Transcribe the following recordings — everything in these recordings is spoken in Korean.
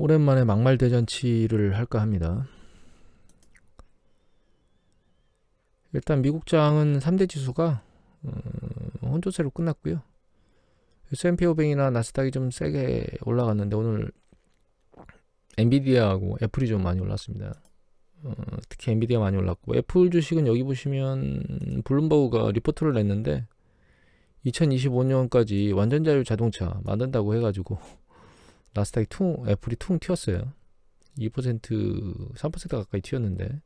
오랜만에 막말 대잔치를 할까 합니다. 일단 미국장은 3대 지수가 혼조세로 끝났고요. S&P 500이나 나스닥이 좀 세게 올라갔는데 오늘 엔비디아하고 애플이 좀 많이 올랐습니다. 특히 엔비디아 많이 올랐고, 애플 주식은 여기 보시면 블룸버그가 리포트를 냈는데 2025년까지 완전 자율 자동차 만든다고 해가지고 나스닥이 애플이 퉁 튀었어요. 2%, 3% 가까이 튀었는데,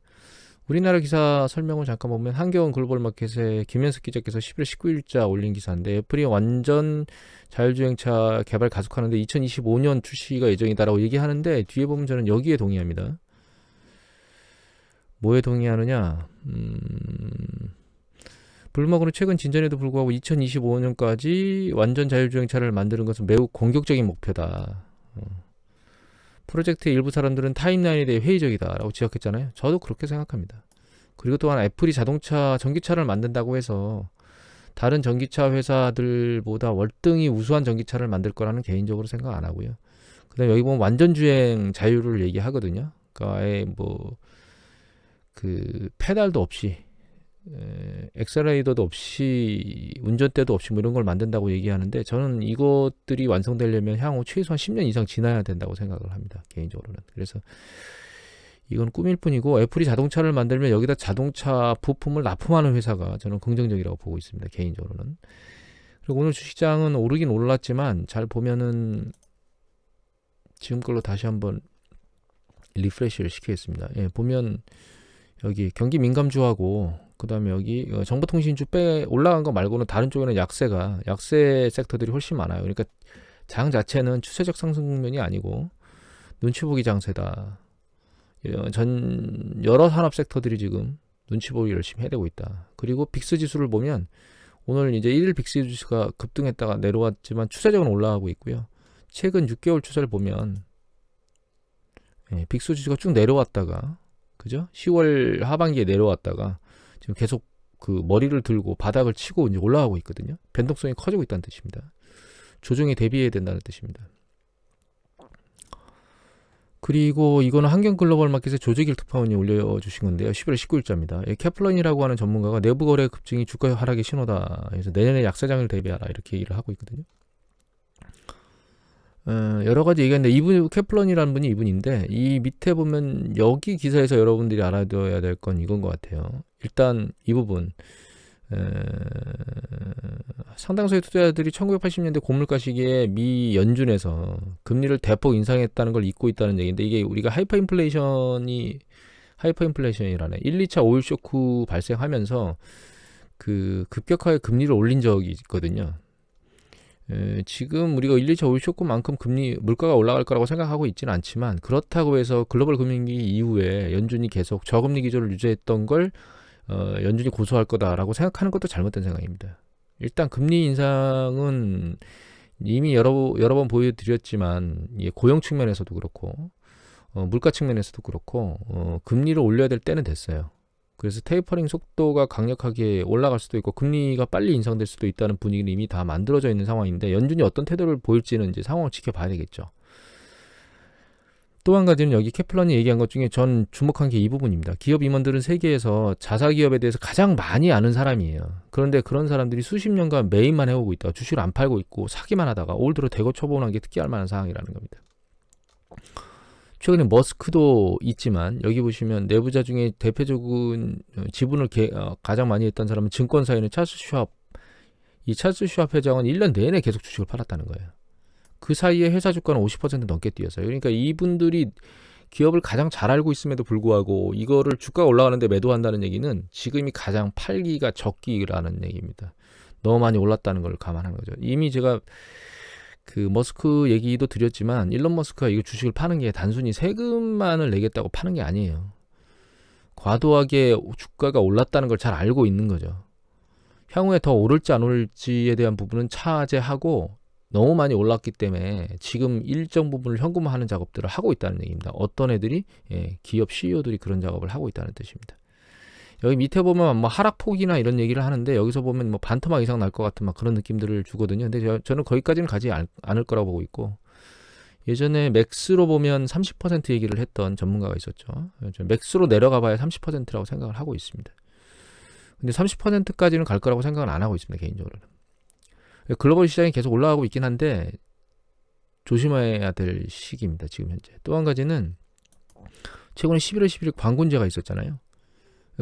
우리나라 기사 설명을 잠깐 보면 한겨운 글로벌 마켓에 김현석 기자께서 11월 19일자 올린 기사인데, 애플이 완전 자율주행차 개발 가속하는데 2025년 출시가 예정이다라고 얘기하는데, 뒤에 보면 저는 여기에 동의합니다. 뭐에 동의하느냐? 블룸버그는 최근 진전에도 불구하고 2025년까지 완전 자율주행차를 만드는 것은 매우 공격적인 목표다. 프로젝트의 일부 사람들은 타임라인에 대해 회의적이다라고 지적했잖아요. 저도 그렇게 생각합니다. 그리고 또한 애플이 전기차를 만든다고 해서 다른 전기차 회사들보다 월등히 우수한 전기차를 만들 거라는 개인적으로 생각 안 하고요. 그다음에 여기 보면 완전 주행 자율을 얘기하거든요. 그러니까 아예 페달도 없이, 엑셀레이터도 없이, 운전대도 없이 이런 걸 만든다고 얘기하는데, 저는 이것들이 완성되려면 향후 최소한 10년 이상 지나야 된다고 생각을 합니다, 개인적으로는. 그래서 이건 꿈일 뿐이고, 애플이 자동차를 만들면 여기다 자동차 부품을 납품하는 회사가 저는 긍정적이라고 보고 있습니다, 개인적으로는. 그리고 오늘 주식장은 오르긴 올랐지만, 잘 보면은 지금 걸로 다시 한번 리프레시를 시키겠습니다. 보면 여기 경기 민감주하고, 그 다음에 여기 정보통신주 올라간 거 말고는 다른 쪽에는 약세 섹터들이 훨씬 많아요. 그러니까 장 자체는 추세적 상승 국면이 아니고 눈치 보기 장세다. 여러 산업 섹터들이 지금 눈치 보기 열심히 해대고 있다. 그리고 빅스 지수를 보면 오늘 이제 1일 빅스 지수가 급등했다가 내려왔지만 추세적으로 올라가고 있고요. 최근 6개월 추세를 보면 빅스 지수가 쭉 내려왔다가, 그죠? 10월 하반기에 내려왔다가 지금 계속 머리를 들고 바닥을 치고 이제 올라가고 있거든요. 변동성이 커지고 있다는 뜻입니다. 조정에 대비해야 된다는 뜻입니다. 그리고 이거는 한경글로벌 마켓의 조직일 특파원이 올려주신 건데요. 11월 19일자입니다. 캐플런이라고 하는 전문가가 내부 거래 급증이 주가 하락의 신호다. 그래서 내년에 약세장을 대비하라, 이렇게 얘기를 하고 있거든요. 여러 가지 얘기했는데, 캐플런이라는 분이 이분인데, 이 밑에 보면 여기 기사에서 여러분들이 알아둬야 될 건 이건 것 같아요. 일단 이 부분, 상당수의 투자자들이 1980년대 고물가 시기에 미 연준에서 금리를 대폭 인상했다는 걸 잊고 있다는 얘기인데, 이게 우리가 하이퍼 인플레이션이라네. 1, 2차 오일 쇼크 발생하면서 급격하게 금리를 올린 적이 있거든요. 지금 우리가 1, 2차 오일 쇼크만큼 물가가 올라갈 거라고 생각하고 있지는 않지만, 그렇다고 해서 글로벌 금융위기 이후에 연준이 계속 저금리 기조를 유지했던 걸 연준이 고수할 거다라고 생각하는 것도 잘못된 생각입니다. 일단 금리 인상은 이미 여러 번 보여드렸지만, 고용 측면에서도 그렇고 물가 측면에서도 그렇고 금리를 올려야 될 때는 됐어요. 그래서 테이퍼링 속도가 강력하게 올라갈 수도 있고 금리가 빨리 인상될 수도 있다는 분위기는 이미 다 만들어져 있는 상황인데, 연준이 어떤 태도를 보일지는 이제 상황을 지켜봐야 되겠죠. 또 한 가지는 여기 캐플런이 얘기한 것 중에 전 주목한 게 이 부분입니다. 기업 임원들은 세계에서 자사 기업에 대해서 가장 많이 아는 사람이에요. 그런데 그런 사람들이 수십 년간 매입만 해오고 있다가 주식을 안 팔고 있고 사기만 하다가 올 들어 대거 처분한 게 특기할 만한 상황이라는 겁니다. 최근에 머스크도 있지만, 여기 보시면 내부자 중에 대표적인 지분을 가장 많이 했던 사람은 증권사에는 찰스 슈왑. 이 찰스 슈왑 회장은 1년 내내 계속 주식을 팔았다는 거예요. 그 사이에 회사 주가는 50% 넘게 뛰었어요. 그러니까 이분들이 기업을 가장 잘 알고 있음에도 불구하고 이거를 주가가 올라가는데 매도한다는 얘기는 지금이 가장 팔기가 적기라는 얘기입니다. 너무 많이 올랐다는 걸 감안하는 거죠. 이미 제가 머스크 얘기도 드렸지만, 일론 머스크가 이거 주식을 파는 게 단순히 세금만을 내겠다고 파는 게 아니에요. 과도하게 주가가 올랐다는 걸 잘 알고 있는 거죠. 향후에 더 오를지 안 오를지에 대한 부분은 차지하고, 너무 많이 올랐기 때문에 지금 일정 부분을 현금화하는 작업들을 하고 있다는 얘기입니다. 어떤 애들이, 기업 CEO들이 그런 작업을 하고 있다는 뜻입니다. 여기 밑에 보면 하락폭이나 이런 얘기를 하는데, 여기서 보면 반토막 이상 날 것 같은 그런 느낌들을 주거든요. 근데 저는 거기까지는 가지 않을 거라고 보고 있고, 예전에 맥스로 보면 30% 얘기를 했던 전문가가 있었죠. 맥스로 내려가 봐야 30%라고 생각을 하고 있습니다. 근데 30%까지는 갈 거라고 생각은 안 하고 있습니다. 개인적으로는. 글로벌 시장이 계속 올라가고 있긴 한데 조심해야 될 시기입니다. 지금 현재. 또 한 가지는 최근에 11월 11일 광군제가 있었잖아요.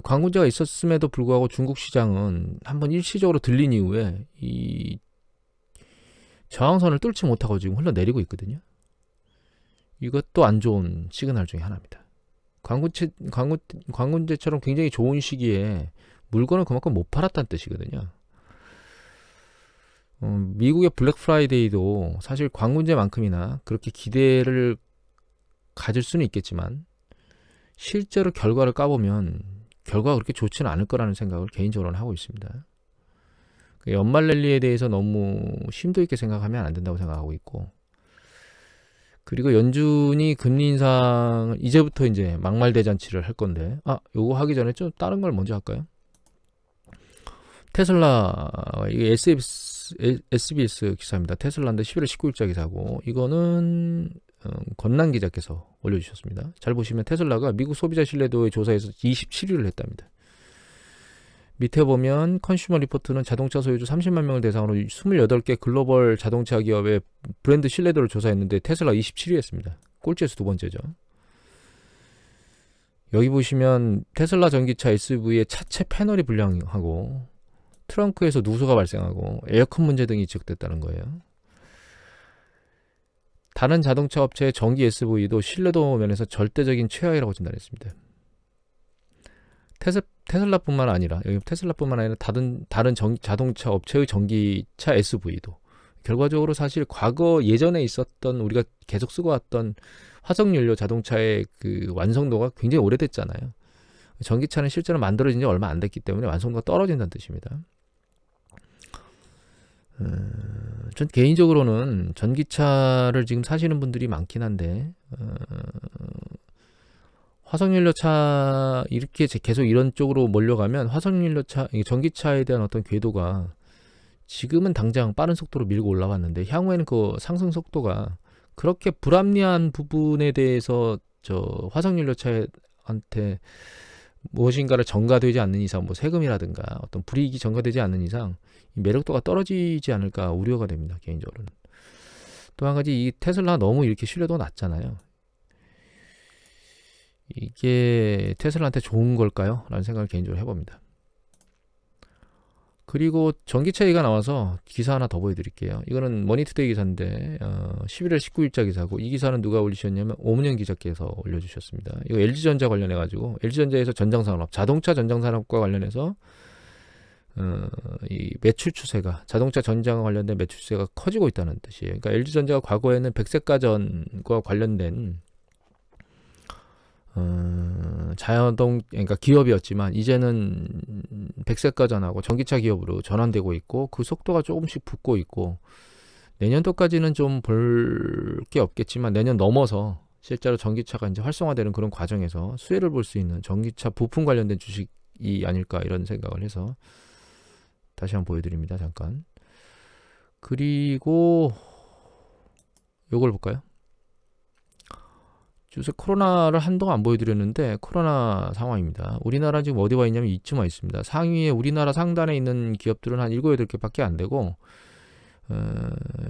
광군제가 있었음에도 불구하고 중국 시장은 한번 일시적으로 들린 이후에 이 저항선을 뚫지 못하고 지금 흘러내리고 있거든요. 이것도 안 좋은 시그널 중에 하나입니다. 광군제처럼 굉장히 좋은 시기에 물건을 그만큼 못 팔았다는 뜻이거든요. 미국의 블랙 프라이데이도 사실 광군제만큼이나 그렇게 기대를 가질 수는 있겠지만 실제로 결과를 까보면 결과가 그렇게 좋지는 않을 거라는 생각을 개인적으로는 하고 있습니다. 연말 랠리에 대해서 너무 심도 있게 생각하면 안 된다고 생각하고 있고, 그리고 연준이 금리 인상을 이제부터 이제 막말 대잔치를 할 건데, 요거 하기 전에 좀 다른 걸 먼저 할까요? 테슬라, 이게 SBS 기사입니다. 테슬라인데 11월 19일자 기사고, 이거는 건난 기자께서 올려주셨습니다. 잘 보시면 테슬라가 미국 소비자 신뢰도의 조사에서 27위를 했답니다. 밑에 보면 컨슈머 리포트는 자동차 소유주 30만 명을 대상으로 28개 글로벌 자동차 기업의 브랜드 신뢰도를 조사했는데 테슬라 27위 했습니다. 꼴찌에서 두 번째죠. 여기 보시면 테슬라 전기차 SUV의 차체 패널이 불량하고 트렁크에서 누수가 발생하고 에어컨 문제 등이 지적됐다는 거예요. 다른 자동차 업체의 전기 SUV도 신뢰도 면에서 절대적인 최하위라고 진단했습니다. 테슬라뿐만 아니라 다른 자동차 업체의 전기차 SUV도 결과적으로 사실 과거 예전에 있었던 우리가 계속 쓰고 왔던 화석연료 자동차의 그 완성도가 굉장히 오래됐잖아요. 전기차는 실제로 만들어진 지 얼마 안 됐기 때문에 완성도가 떨어진다는 뜻입니다. 전 개인적으로는 전기차를 지금 사시는 분들이 많긴 한데 화석연료차 이렇게 계속 이런 쪽으로 몰려가면 화석연료차, 전기차에 대한 어떤 궤도가 지금은 당장 빠른 속도로 밀고 올라왔는데 향후에는 그 상승 속도가 그렇게 불합리한 부분에 대해서 화석연료차한테 무엇인가를 전가되지 않는 이상, 뭐 세금이라든가 어떤 불이익이 전가되지 않는 이상 이 매력도가 떨어지지 않을까 우려가 됩니다. 개인적으로는. 또 한 가지 이 테슬라 너무 이렇게 신뢰도가 낮잖아요. 이게 테슬라한테 좋은 걸까요? 라는 생각을 개인적으로 해봅니다. 그리고 전기차 얘기가 나와서 기사 하나 더 보여드릴게요. 이거는 머니투데이 기사인데 11월 19일자 기사고, 이 기사는 누가 올리셨냐면 오문영 기자께서 올려주셨습니다. 이거 LG전자 관련해가지고 LG전자에서 전장산업, 자동차 전장산업과 관련해서 이 매출 추세가, 자동차 전장과 관련된 매출 추세가 커지고 있다는 뜻이에요. 그러니까 LG전자가 과거에는 백색가전과 관련된 그러니까 기업이었지만 이제는 백색가전하고 전기차 기업으로 전환되고 있고 그 속도가 조금씩 붙고 있고, 내년도까지는 좀 볼 게 없겠지만 내년 넘어서 실제로 전기차가 이제 활성화되는 그런 과정에서 수혜를 볼 수 있는 전기차 부품 관련된 주식이 아닐까 이런 생각을 해서 다시 한번 보여드립니다. 잠깐. 그리고 요걸 볼까요? 요새 코로나를 한동안 안 보여드렸는데 코로나 상황입니다. 우리나라 지금 어디 와 있냐면 이쯤 와 있습니다. 상위에 우리나라 상단에 있는 기업들은 한 7, 8개밖에 안 되고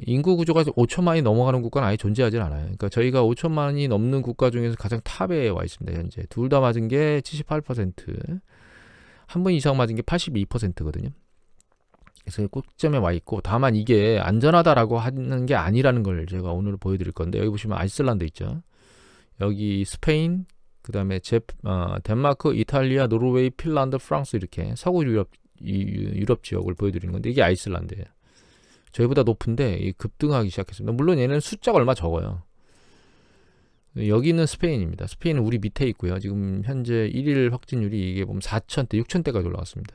인구 구조가 5천만이 넘어가는 국가는 아예 존재하지 않아요. 그러니까 저희가 5천만이 넘는 국가 중에서 가장 탑에 와 있습니다. 현재 둘 다 맞은 게 78%, 한 번 이상 맞은 게 82%거든요. 그래서 꼭점에 와 있고, 다만 이게 안전하다라고 하는 게 아니라는 걸 제가 오늘 보여드릴 건데, 여기 보시면 아이슬란드 있죠. 여기 스페인, 그 다음에 덴마크, 이탈리아, 노르웨이, 핀란드, 프랑스, 이렇게 서구 유럽 지역을 보여드리는 건데, 이게 아이슬란드예요. 저희보다 높은데 급등하기 시작했습니다. 물론 얘는 숫자가 얼마 적어요. 여기는 스페인입니다. 스페인은 우리 밑에 있고요. 지금 현재 1일 확진율이 이게 보면 4,000대, 6,000대까지 올라갔습니다.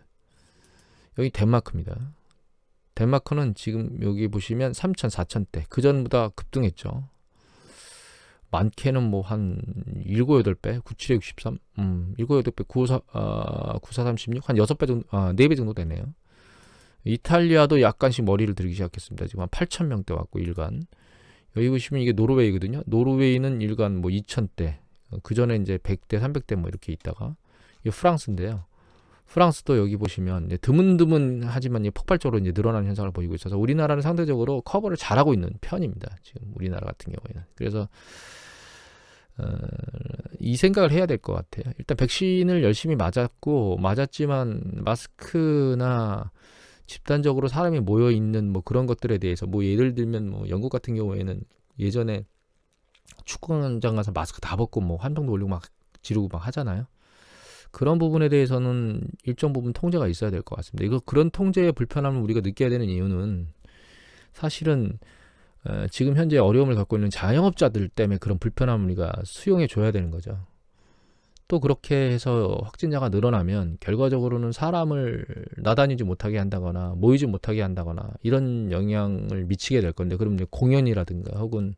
여기 덴마크입니다. 덴마크는 지금 여기 보시면 3,000, 4,000대. 그 전보다 급등했죠. 많게는 뭐 한 7, 8배, 97에 63, 7, 8배, 94, 36, 한 6배 정도, 4배 정도 되네요. 이탈리아도 약간씩 머리를 들기 시작했습니다. 지금 한 8,000명대 왔고, 일간. 여기 보시면 이게 노르웨이거든요. 노르웨이는 일간 뭐 2000대, 그 전에 이제 100대, 300대 뭐 이렇게 있다가, 이게 프랑스인데요. 프랑스도 여기 보시면 이제 드문드문하지만 이제 폭발적으로 이제 늘어나는 현상을 보이고 있어서 우리나라는 상대적으로 커버를 잘하고 있는 편입니다. 지금 우리나라 같은 경우에는. 그래서 이 생각을 해야 될 것 같아요. 일단 백신을 열심히 맞았지만 마스크나 집단적으로 사람이 모여 있는 뭐 그런 것들에 대해서 뭐 예를 들면 뭐 영국 같은 경우에는 예전에 축구장장 가서 마스크 다 벗고 뭐 환병도 올리고 막 지르고 막 하잖아요. 그런 부분에 대해서는 일정 부분 통제가 있어야 될 것 같습니다. 이거 그런 통제의 불편함을 우리가 느껴야 되는 이유는 사실은 지금 현재 어려움을 갖고 있는 자영업자들 때문에 그런 불편함을 우리가 수용해 줘야 되는 거죠. 또 그렇게 해서 확진자가 늘어나면 결과적으로는 사람을 나다니지 못하게 한다거나 모이지 못하게 한다거나 이런 영향을 미치게 될 건데, 그럼 이제 공연이라든가 혹은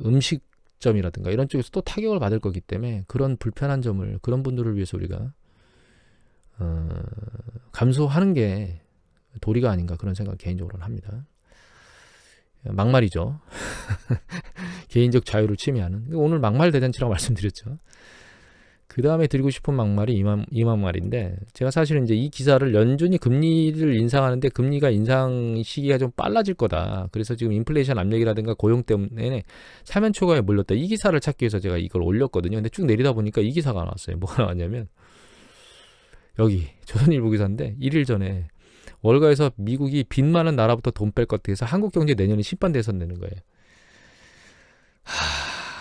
음식점이라든가 이런 쪽에서 또 타격을 받을 거기 때문에 그런 불편한 점을, 그런 분들을 위해서 우리가 감수하는 게 도리가 아닌가, 그런 생각 개인적으로는 합니다. 막말이죠. 개인적 자유를 침해하는. 오늘 막말 대잔치라고 말씀드렸죠. 그 다음에 드리고 싶은 막말이 이 막말인데, 제가 사실은 이제 이 기사를 연준이 금리를 인상하는데 금리가 인상 시기가 좀 빨라질 거다. 그래서 지금 인플레이션 압력이라든가 고용 때문에 사면 초과에 몰렸다. 이 기사를 찾기 위해서 제가 이걸 올렸거든요. 근데 쭉 내리다 보니까 이 기사가 나왔어요. 뭐가 나왔냐면, 여기 조선일보 기사인데 1일 전에 월가에서 미국이 빚 많은 나라부터 돈 뺄 것 같아서 한국 경제 내년에 심판 대선 내는 거예요.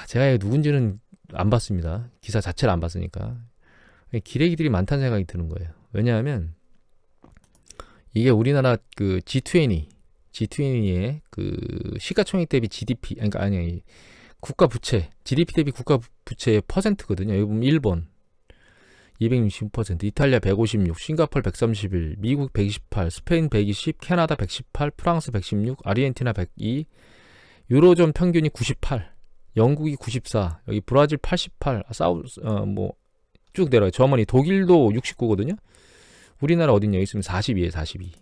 제가 누군지는 안 봤습니다. 기사 자체를 안 봤으니까. 기레기들이 많다는 생각이 드는 거예요. 왜냐하면 이게 우리나라 그 G20의 그 시가총액 대비 GDP, 그러니까 아니 국가 부채, GDP 대비 국가 부채의 퍼센트거든요. 여기 보면 일본 260%, 이탈리아 156, 싱가포르 131, 미국 128, 스페인 120, 캐나다 118, 프랑스 116, 아르헨티나 102, 유로존 평균이 98, 영국이 94, 여기 브라질 88, 뭐 쭉 내려요. 저머니 독일도 69거든요. 우리나라 어딨냐? 여기 있으면 42에요, 42.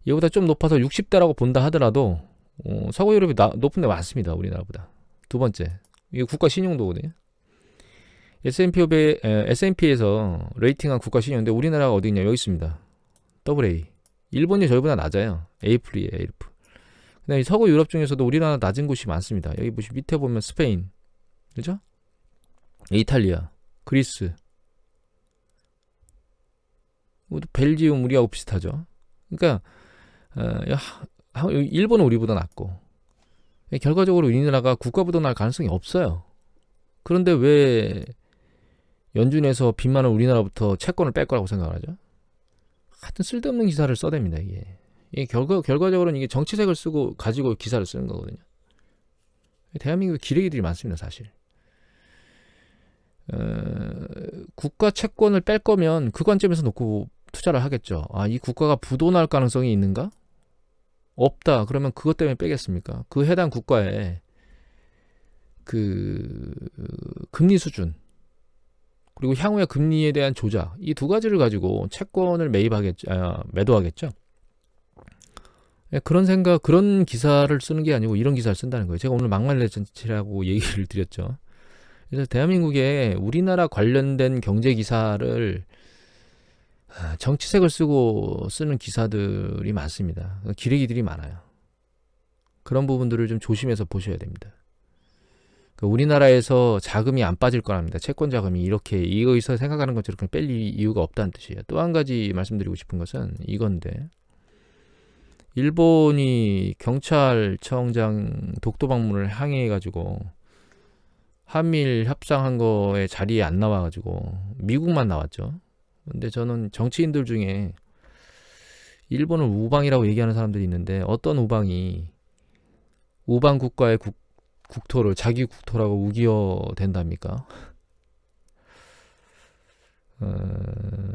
이거보다 좀 높아서 60대라고 본다 하더라도 서구 유럽이 높은 데 많습니다. 우리나라보다. 두 번째, 이게 국가 신용도거든요. S&P에서 레이팅한 국가 신용인데 우리나라가 어디 있냐? 여기 있습니다. AA. 일본이 저희보다 낮아요. A플이에요. A플. 그다음에 서구 유럽 중에서도 우리나라 낮은 곳이 많습니다. 여기 보시 밑에 보면 스페인, 그죠? 이탈리아, 그리스, 벨지움 우리하고 비슷하죠. 그러니까 일본은 우리보다 낮고, 결과적으로 우리나라가 국가보다 날 가능성이 없어요. 그런데 왜 연준에서 빚 많은 우리나라부터 채권을 뺄 거라고 생각을 하죠? 하여튼 쓸데없는 기사를 써댑니다. 이게 결과적으로는 이게 정치색을 쓰고 가지고 기사를 쓰는 거거든요. 대한민국에 기레기들이 많습니다, 사실. 국가 채권을 뺄 거면 그 관점에서 놓고 투자를 하겠죠. 이 국가가 부도날 가능성이 있는가? 없다. 그러면 그것 때문에 빼겠습니까? 그 해당 국가의 그 금리 수준, 그리고 향후의 금리에 대한 조작, 이 두 가지를 가지고 채권을 매도하겠죠. 그런 기사를 쓰는 게 아니고 이런 기사를 쓴다는 거예요. 제가 오늘 막말 대잔치라고 얘기를 드렸죠. 그래서 대한민국에 우리나라 관련된 경제 기사를 정치색을 쓰고 쓰는 기사들이 많습니다. 기레기들이 많아요. 그런 부분들을 좀 조심해서 보셔야 됩니다. 우리나라에서 자금이 안 빠질 거랍니다. 채권 자금이 이렇게 이거에서 생각하는 것처럼 뺄 이유가 없다는 뜻이에요. 또 한 가지 말씀드리고 싶은 것은 이건데, 일본이 경찰청장 독도 방문을 항의해가지고 한미일 협상한 거에 자리에 안 나와가지고 미국만 나왔죠. 근데 저는 정치인들 중에 일본을 우방이라고 얘기하는 사람들이 있는데, 어떤 우방이 우방 국가의 국토를 자기 국토라고 우겨댄답니까?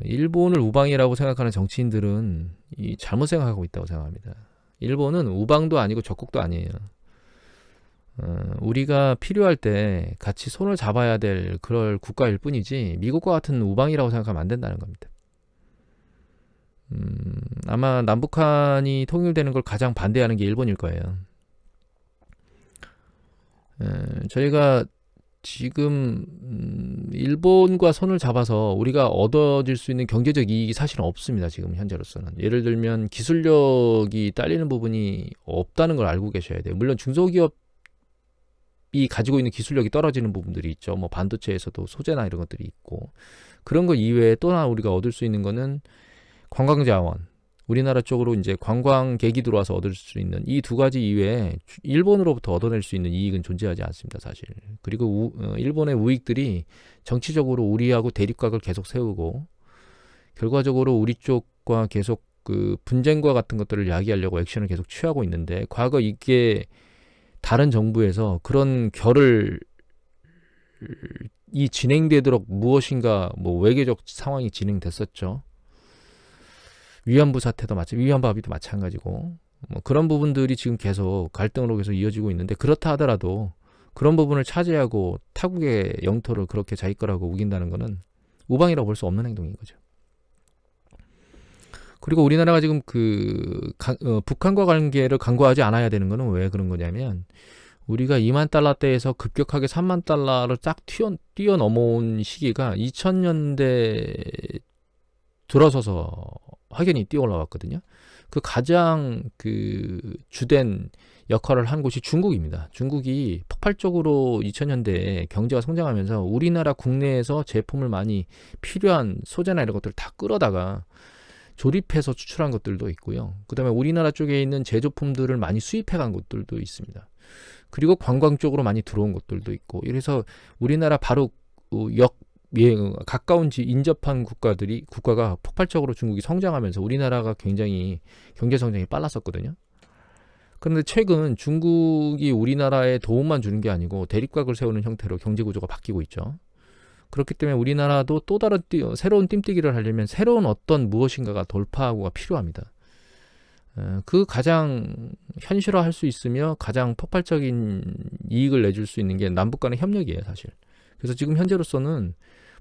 일본을 우방이라고 생각하는 정치인들은 잘못 생각하고 있다고 생각합니다. 일본은 우방도 아니고 적국도 아니에요. 우리가 필요할 때 같이 손을 잡아야 될 그럴 국가일 뿐이지 미국과 같은 우방이라고 생각하면 안 된다는 겁니다. 아마 남북한이 통일되는 걸 가장 반대하는 게 일본일 거예요. 저희가 지금 일본과 손을 잡아서 우리가 얻어질 수 있는 경제적 이익이 사실은 없습니다. 지금 현재로서는. 예를 들면 기술력이 딸리는 부분이 없다는 걸 알고 계셔야 돼요. 물론 중소기업이 가지고 있는 기술력이 떨어지는 부분들이 있죠. 뭐 반도체에서도 소재나 이런 것들이 있고, 그런 거 이외에 또 하나 우리가 얻을 수 있는 거는 관광자원, 우리나라 쪽으로 이제 관광객이 들어와서 얻을 수 있는 이 두 가지 이외에 일본으로부터 얻어낼 수 있는 이익은 존재하지 않습니다, 사실. 그리고 일본의 우익들이 정치적으로 우리하고 대립각을 계속 세우고, 결과적으로 우리 쪽과 계속 그 분쟁과 같은 것들을 야기하려고 액션을 계속 취하고 있는데, 과거 이게 다른 정부에서 그런 결을 이 진행되도록 무엇인가 뭐 외교적 상황이 진행됐었죠. 위안부 사태도 위안부 합의도 마찬가지고, 뭐 그런 부분들이 지금 계속 갈등으로 계속 이어지고 있는데, 그렇다 하더라도 그런 부분을 차지하고 타국의 영토를 그렇게 자기 거라고 우긴다는 것은 우방이라고 볼 수 없는 행동인 거죠. 그리고 우리나라가 지금 북한과 관계를 강구하지 않아야 되는 거는 왜 그런 거냐면, 우리가 2만 달러대에서 급격하게 3만 달러를 딱 뛰어넘어온 시기가 2000년대 들어서서 확연히 뛰어 올라왔거든요. 그 가장 주된 역할을 한 곳이 중국입니다. 중국이 폭발적으로 2000년대에 경제가 성장하면서 우리나라 국내에서 제품을 많이 필요한 소재나 이런 것들을 다 끌어다가 조립해서 수출한 것들도 있고요. 그 다음에 우리나라 쪽에 있는 제조품들을 많이 수입해 간 곳들도 있습니다. 그리고 관광 쪽으로 많이 들어온 것들도 있고, 이래서 우리나라 바로 가까운 인접한 국가가 폭발적으로 중국이 성장하면서 우리나라가 굉장히 경제 성장이 빨랐었거든요. 그런데 최근 중국이 우리나라에 도움만 주는 게 아니고 대립각을 세우는 형태로 경제 구조가 바뀌고 있죠. 그렇기 때문에 우리나라도 또 다른 새로운 띠뛰기를 하려면 새로운 어떤 무엇인가가 돌파하고가 필요합니다. 그 가장 현실화할 수 있으며 가장 폭발적인 이익을 내줄 수 있는 게 남북 간의 협력이에요, 사실. 그래서 지금 현재로서는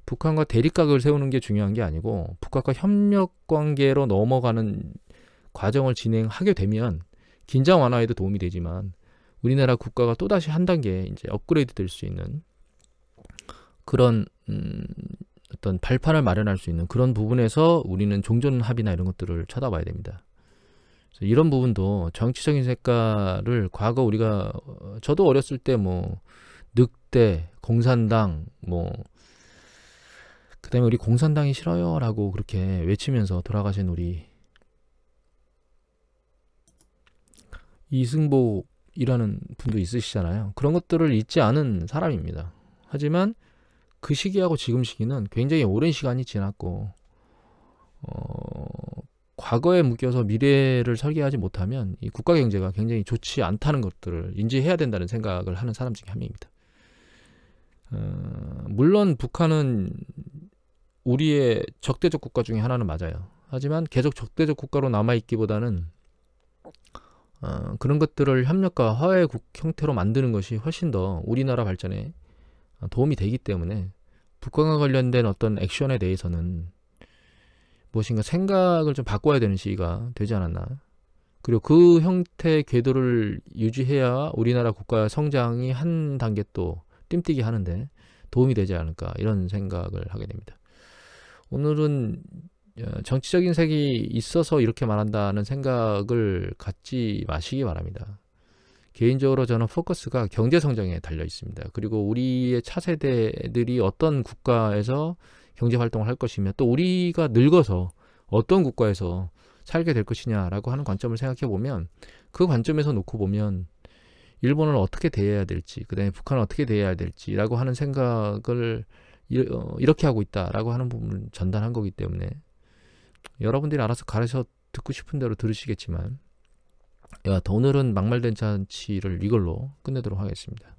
북한과 대립각을 세우는 게 중요한 게 아니고, 북한과 협력 관계로 넘어가는 과정을 진행하게 되면 긴장 완화에도 도움이 되지만, 우리나라 국가가 또다시 한 단계 이제 업그레이드 될 수 있는 그런 어떤 발판을 마련할 수 있는 그런 부분에서 우리는 종전 합의나 이런 것들을 쳐다봐야 됩니다. 그래서 이런 부분도 정치적인 색깔을 과거 우리가 저도 어렸을 때 뭐 늑대, 공산당 그다음에 우리 공산당이 싫어요라고 그렇게 외치면서 돌아가신 우리 이승복이라는 분도 있으시잖아요. 그런 것들을 잊지 않은 사람입니다. 하지만 그 시기하고 지금 시기는 굉장히 오랜 시간이 지났고, 과거에 묶여서 미래를 설계하지 못하면 이 국가 경제가 굉장히 좋지 않다는 것들을 인지해야 된다는 생각을 하는 사람 중에 한 명입니다. 물론 북한은 우리의 적대적 국가 중에 하나는 맞아요. 하지만 계속 적대적 국가로 남아있기보다는 그런 것들을 협력과 화해 형태로 만드는 것이 훨씬 더 우리나라 발전에 도움이 되기 때문에, 북한과 관련된 어떤 액션에 대해서는 무엇인가 생각을 좀 바꿔야 되는 시기가 되지 않았나. 그리고 그 형태의 궤도를 유지해야 우리나라 국가 성장이 한 단계 또 뜀뛰기 하는데 도움이 되지 않을까, 이런 생각을 하게 됩니다. 오늘은 정치적인 색이 있어서 이렇게 말한다는 생각을 갖지 마시기 바랍니다. 개인적으로 저는 포커스가 경제 성장에 달려 있습니다. 그리고 우리의 차세대들이 어떤 국가에서 경제 활동을 할 것이며, 또 우리가 늙어서 어떤 국가에서 살게 될 것이냐라고 하는 관점을 생각해 보면, 그 관점에서 놓고 보면 일본을 어떻게 대해야 될지, 그다음에 북한을 어떻게 대해야 될지라고 하는 생각을 이렇게 하고 있다라고 하는 부분을 전달한 거기 때문에, 여러분들이 알아서 가르쳐 듣고 싶은 대로 들으시겠지만, 오늘은 막말된 잔치를 이걸로 끝내도록 하겠습니다.